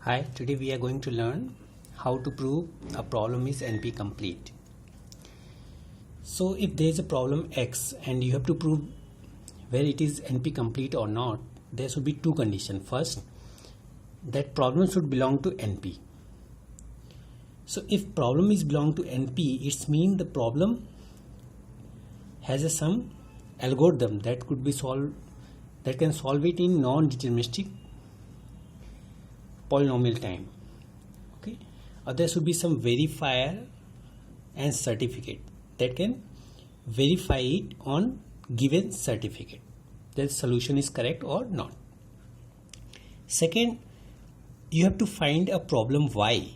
Hi, today we are going to learn how to prove a problem is NP complete. So if there is a problem X and you have to prove whether it is NP complete or not, there should be two conditions. First, that problem should belong to NP. So if problem is belong to NP, it means the problem has some algorithm that could be solved, that can solve it in non-deterministic polynomial time. Okay, or there should be some verifier and certificate that can verify it on given certificate that the solution is correct or not. Second, you have to find a problem Y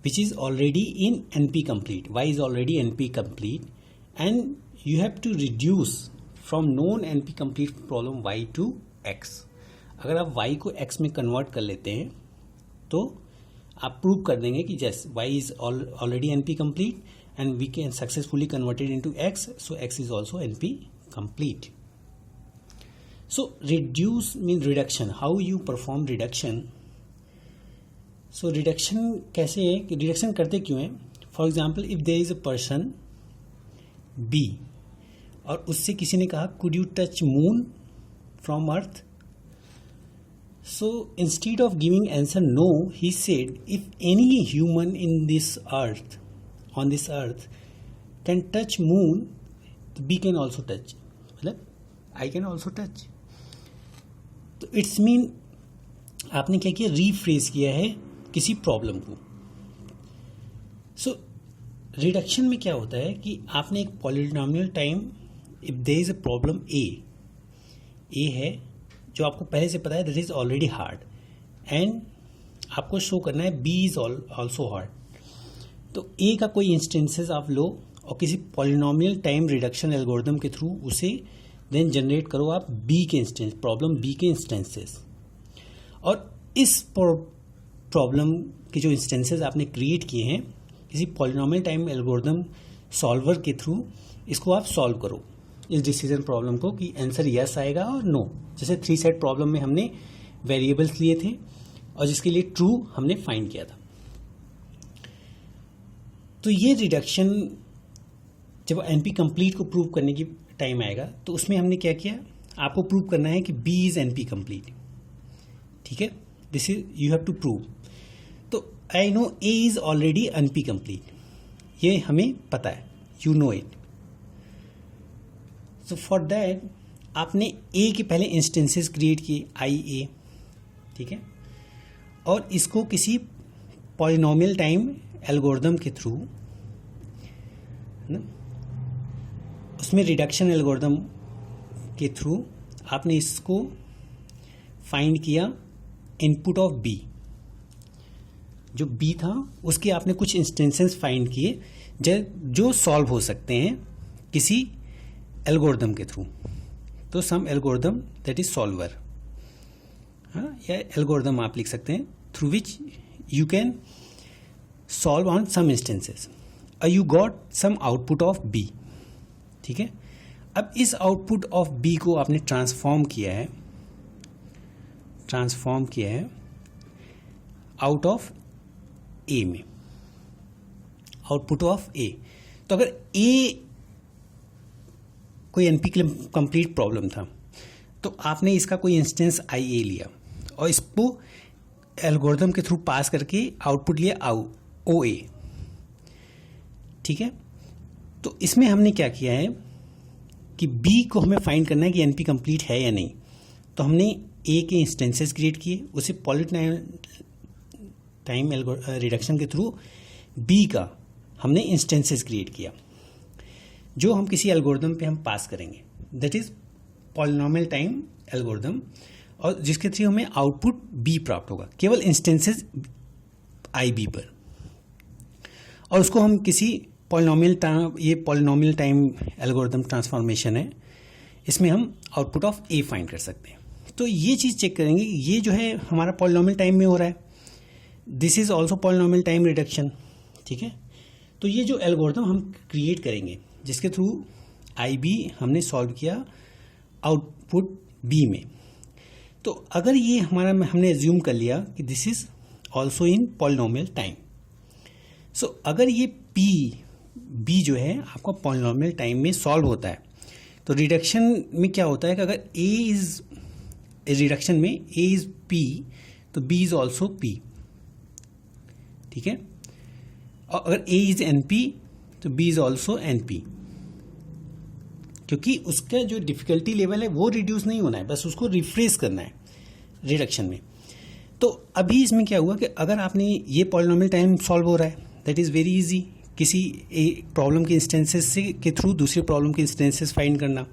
which is already in NP complete. Y is already NP complete and you have to reduce from known NP complete problem Y to X. अगर आप y को x में convert कर लेते हैं तो आप prove कर देंगे कि yes y is already NP complete and we can successfully convert it into x, so x is also NP complete. So reduce means reduction. How you perform reduction? So reduction कैसे है कि reduction करते क्यों है? For example, if there is a person B और उससे किसी ने कहा could you touch moon from earth? So instead of giving answer no, he said if any human in this earth, on this earth can touch moon, B can also touch. मतलब I can also touch. तो it's mean आपने क्या किया, rephrase किया है किसी problem को. So reduction में क्या होता है कि आपने एक polynomial time, if there is a problem A है जो आपको पहले से पता है that is already hard and आपको शो करना है बी इज ऑल्सो हार्ड. तो ए का कोई इंस्टेंसेस आप लो और किसी पॉलिनोमियल टाइम रिडक्शन एल्गोरिथम के थ्रू उसे देन जनरेट करो आप बी के इंस्टेंस, प्रॉब्लम बी के इंस्टेंसेस. और इस प्रॉब्लम के जो इंस्टेंसेस आपने क्रिएट किए हैं किसी पॉलिनोमियल टाइम एल्गोरिथम सॉल्वर के थ्रू इसको आप सॉल्व करो इस डिसीजन प्रॉब्लम को कि आंसर यस आएगा और नो. जैसे 3 सेट प्रॉब्लम में हमने वेरिएबल्स लिए थे और जिसके लिए ट्रू हमने फाइंड किया था. तो ये रिडक्शन जब एनपी कंप्लीट को प्रूव करने की टाइम आएगा तो उसमें हमने क्या किया, आपको प्रूव करना है कि बी इज एनपी कंप्लीट. ठीक है, this is you have to prove. तो I know A is already NP complete, ये हमें पता है, you know it. So for that आपने ए के पहले इंस्टेंसेस क्रिएट किए आई ए. ठीक है, और इसको किसी पॉलिनोमियल टाइम एल्गोरिथम के थ्रू ना, उसमें रिडक्शन एल्गोरिथम के थ्रू आपने इसको फाइंड किया इनपुट ऑफ बी. जो बी था उसके आपने कुछ इंस्टेंसेस फाइंड किए जो सॉल्व हो सकते हैं किसी एल्गोरिथम के थ्रू. तो some algorithm that is solver, या एल्गोरिथम आप लिख सकते हैं through which you can solve on some instances. You got some output of B. ठीक है, अब इस आउटपुट ऑफ बी को आपने ट्रांसफॉर्म किया है आउट ऑफ ए में, आउटपुट ऑफ ए. तो अगर ए कोई एनपी कंप्लीट प्रॉब्लम था तो आपने इसका कोई इंस्टेंस आई ए लिया और इसको एल्गोरिथम के थ्रू पास करके आउटपुट लिया ओ ए. ठीक है, तो इसमें हमने क्या किया है कि बी को हमें फाइंड करना है कि एनपी कंप्लीट है या नहीं. तो हमने ए के इंस्टेंसेस क्रिएट किए, उसे पॉलिनोमियल टाइम रिडक्शन के थ्रू बी का हमने इंस्टेंसेस क्रिएट किया जो हम किसी एल्गोरिथम पे हम पास करेंगे, that is polynomial time algorithm, और जिसके थ्रू हमें आउटपुट बी प्राप्त होगा केवल इंस्टेंसेस आई बी पर. और उसको हम किसी पॉलिनोमियल टाइम एल्गोरिथम ट्रांसफॉर्मेशन है, इसमें हम आउटपुट ऑफ ए फाइंड कर सकते हैं. तो ये चीज़ चेक करेंगे, ये जो है हमारा पॉलिनोमियल टाइम में हो रहा है, this is also polynomial time reduction. ठीक है, तो ये जो एल्गोरिथम हम क्रिएट करेंगे जिसके थ्रू आई बी हमने सॉल्व किया आउटपुट बी में, तो तो अगर ये हमने एज्यूम कर लिया कि this is also in polynomial time, so अगर ये बी जो है आपका पॉलिनोमियल टाइम में सॉल्व होता है, तो रिडक्शन में क्या होता है कि अगर ए इज रिडक्शन में ए इज पी, तो बी इज ऑल्सो पी, ठीक है। और अगर ए इज एन पी, तो B is also N P, क्योंकि उसका जो डिफिकल्टी लेवल है वो रिड्यूस नहीं होना है, बस उसको रिफ्रेश करना है रिडक्शन में। तो अभी इसमें क्या हुआ कि अगर आपने ये पॉलिनोमियल टाइम सॉल्व हो रहा है, दैट इज़ वेरी इजी, किसी एक प्रॉब्लम के इंस्टेंसेस से के थ्रू दूसरे प्रॉब्लम के इंस्टेंसेस फाइंड करना,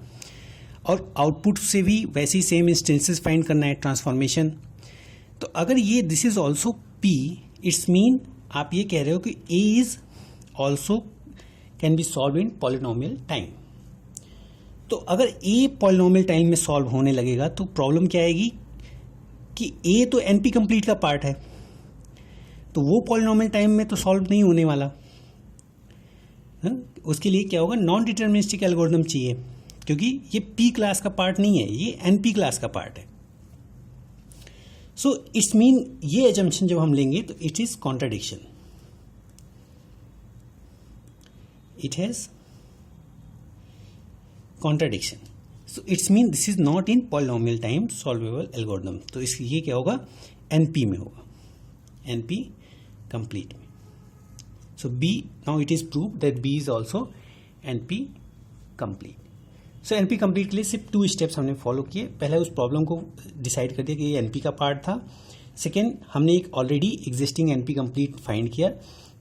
और आउटपुट से भी वैसे ही सेम इंस्टेंसेस फाइंड करना है, ट्रांसफॉर्मेशन। तो अगर ये this is also P, it's mean आप ये कह रहे हो कि A is also can be solve in polynomial time. तो अगर ए पॉलिनोमियल टाइम में सॉल्व होने लगेगा तो प्रॉब्लम क्या आएगी कि ए तो एनपी कंप्लीट का पार्ट है, तो वो पॉलिनोमियल टाइम में तो सॉल्व नहीं होने वाला। उसके लिए क्या होगा, नॉन डिटर्मिनिस्टिक एल्गोरिथम चाहिए, क्योंकि ये पी क्लास का पार्ट नहीं है, ये एनपी क्लास का पार्ट है। सो इट्स मीन ये एजम्पशन जब हम लेंगे तो it is contradiction, it has contradiction. So it's mean this is not in polynomial time solvable algorithm. तो इसलिए ये क्या होगा, NP में होगा, NP complete में. So B, now it is proved that B is also NP complete. So NP complete के लिए सिर्फ 2 स्टेप्स हमने फॉलो किए। पहले उस प्रॉब्लम को डिसाइड कर दिया कि ये NP का पार्ट था। सेकेंड, हमने एक already existing NP complete find किया,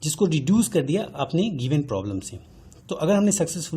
जिसको रिड्यूस कर दिया अपने गिवन प्रॉब्लम से। तो अगर हमने सक्सेसफुल